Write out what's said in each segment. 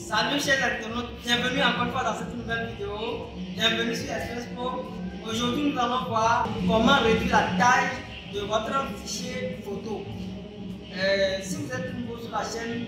Salut chers internautes, bienvenue encore une fois dans cette nouvelle vidéo. Bienvenue sur Expresspo. Aujourd'hui nous allons voir comment réduire la taille de votre fichier photo. Si vous êtes nouveau sur la chaîne,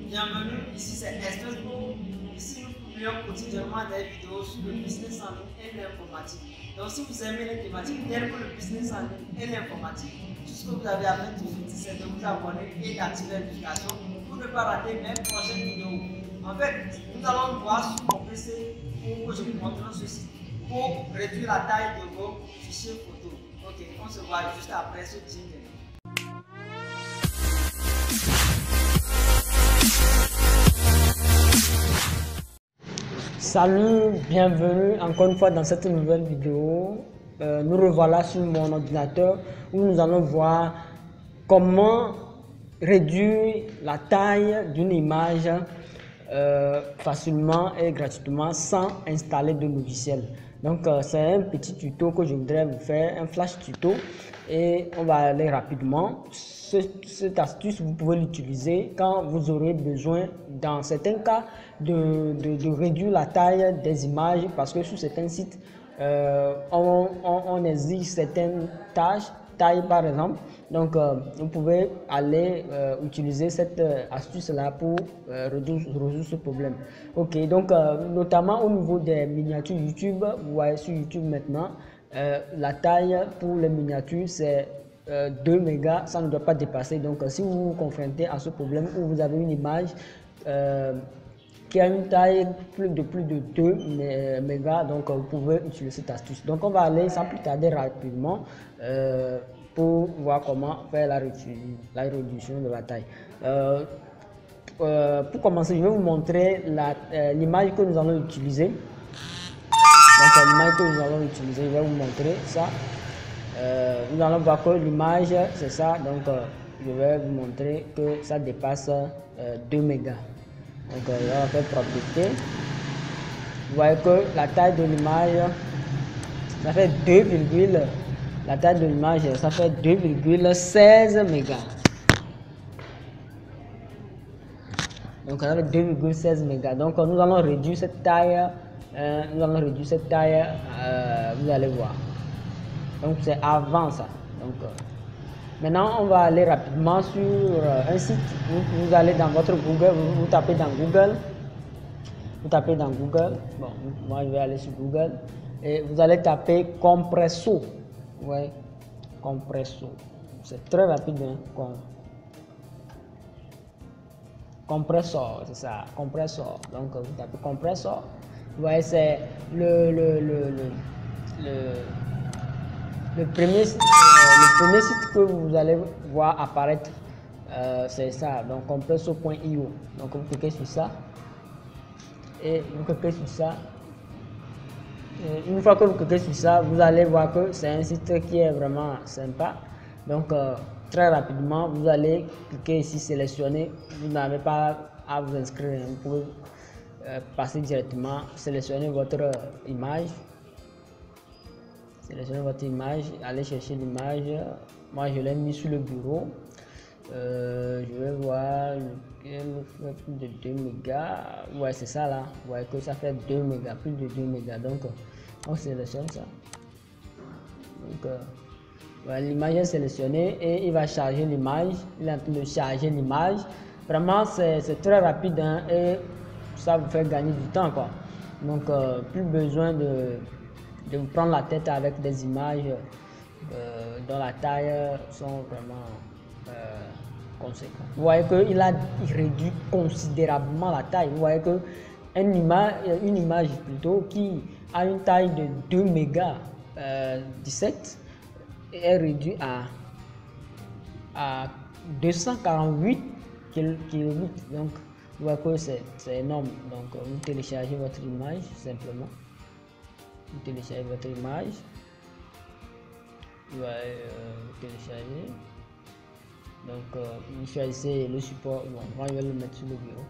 bienvenue. Ici c'est Expresspo. Ici nous publions quotidiennement des vidéos sur le business en ligne et l'informatique. Donc si vous aimez les thématiques telles que le business en ligne et l'informatique, tout ce que vous avez à faire tout de suite, c'est de vous abonner et d'activer les notifications pour ne pas rater mes prochaines vidéos. En fait, nous allons voir sur mon PC pour que je vous montre ceci pour réduire la taille de vos fichiers photos. Ok, on se voit juste après ce jingle. Salut, bienvenue encore une fois dans cette nouvelle vidéo. Nous revoilà sur mon ordinateur où nous allons voir comment réduire la taille d'une image facilement et gratuitement sans installer de logiciel. Donc c'est un petit tuto que je voudrais vous faire, un flash tuto, et on va aller rapidement. Cette astuce, vous pouvez l'utiliser quand vous aurez besoin, dans certains cas, de réduire la taille des images, parce que sur certains sites, on exige certaines tailles par exemple. Donc vous pouvez aller utiliser cette astuce là pour résoudre ce problème. Ok, donc notamment au niveau des miniatures YouTube, vous voyez sur YouTube maintenant, la taille pour les miniatures c'est 2 mégas, ça ne doit pas dépasser. Donc si vous vous confrontez à ce problème où vous avez une image qui a une taille de plus de 2 mégas, donc vous pouvez utiliser cette astuce. Donc on va aller sans plus tarder rapidement pour voir comment faire la réduction de la taille. Pour commencer, je vais vous montrer l'image que nous allons utiliser. Donc l'image que nous allons utiliser, je vais vous montrer ça. Nous allons voir que l'image c'est ça, donc je vais vous montrer que ça dépasse 2 mégas. Donc on va faire propriété. Vous voyez que la taille de l'image ça fait 2, la taille de l'image ça fait 2,16 mégas. Donc on a 2,16 mégas. Donc nous allons réduire cette taille. Vous allez voir. Donc c'est avant ça. Donc maintenant on va aller rapidement sur un site. Vous allez dans votre Google, vous tapez dans Google. Bon, moi je vais aller sur Google et vous allez taper Compresso. Ouais, Compresso. C'est très rapide, hein? Compressor, c'est ça, compressor. Donc vous tapez compressor. Vous voyez, c'est le premier site que vous allez voir apparaître, c'est ça, donc compresso.io. Donc vous cliquez sur ça et vous cliquez sur ça. Et une fois que vous cliquez sur ça, vous allez voir que c'est un site qui est vraiment sympa. Donc très rapidement, vous allez cliquer ici, sélectionner. Vous n'avez pas à vous inscrire, vous pouvez passer directement, sélectionner votre image. Sélectionnez votre image, allez chercher l'image. Moi je l'ai mis sur le bureau. Je vais voir lequel fait plus de 2 mégas. Ouais, c'est ça là. Vous voyez que ça fait 2 mégas, plus de 2 mégas. Donc on sélectionne ça. Donc voilà, l'image est sélectionnée et il va charger l'image. Il est en train de charger l'image. Vraiment c'est très rapide, hein, et ça vous fait gagner du temps quoi. Donc plus besoin de vous prendre la tête avec des images dont la taille sont vraiment conséquentes. Vous voyez qu'il a réduit considérablement la taille. Vous voyez que une image plutôt qui a une taille de 2 mégas 17 est réduite à 248 kilobits. Donc vous voyez que c'est énorme. Donc vous téléchargez votre image simplement. Vous téléchargez votre image, vous allez télécharger. Donc vous choisissez le support. Bon, moi je vais le mettre sur le bureau.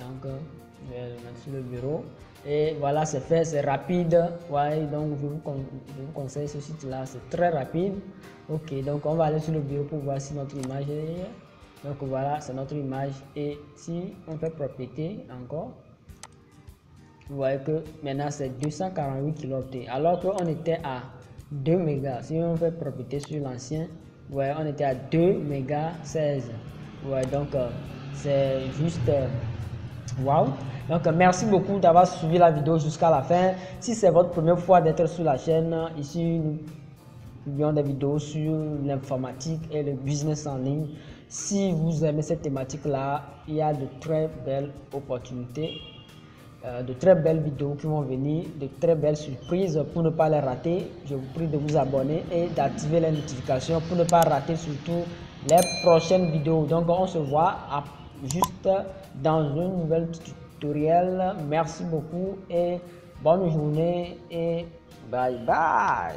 Donc je vais le mettre sur le bureau et voilà, c'est fait, c'est rapide. Ouais, donc je vous conseille ce site là, c'est très rapide. Ok, donc on va aller sur le bureau pour voir si notre image Donc voilà, c'est notre image. Et si on fait propriété encore, vous voyez que maintenant c'est 248 kilooctets alors qu'on était à 2 mégas. Si on fait propriété sur l'ancien, vous voyez, on était à 2 mégas 16. Ouais, donc c'est juste wow. Donc merci beaucoup d'avoir suivi la vidéo jusqu'à la fin. Si c'est votre première fois d'être sur la chaîne, ici nous publions des vidéos sur l'informatique et le business en ligne. Si vous aimez cette thématique là, il y a de très belles opportunités, de très belles vidéos qui vont venir, de très belles surprises. Pour ne pas les rater, je vous prie de vous abonner et d'activer les notifications pour ne pas rater surtout les prochaines vidéos. Donc on se voit juste dans un nouvel tutoriel. Merci beaucoup et bonne journée et bye bye.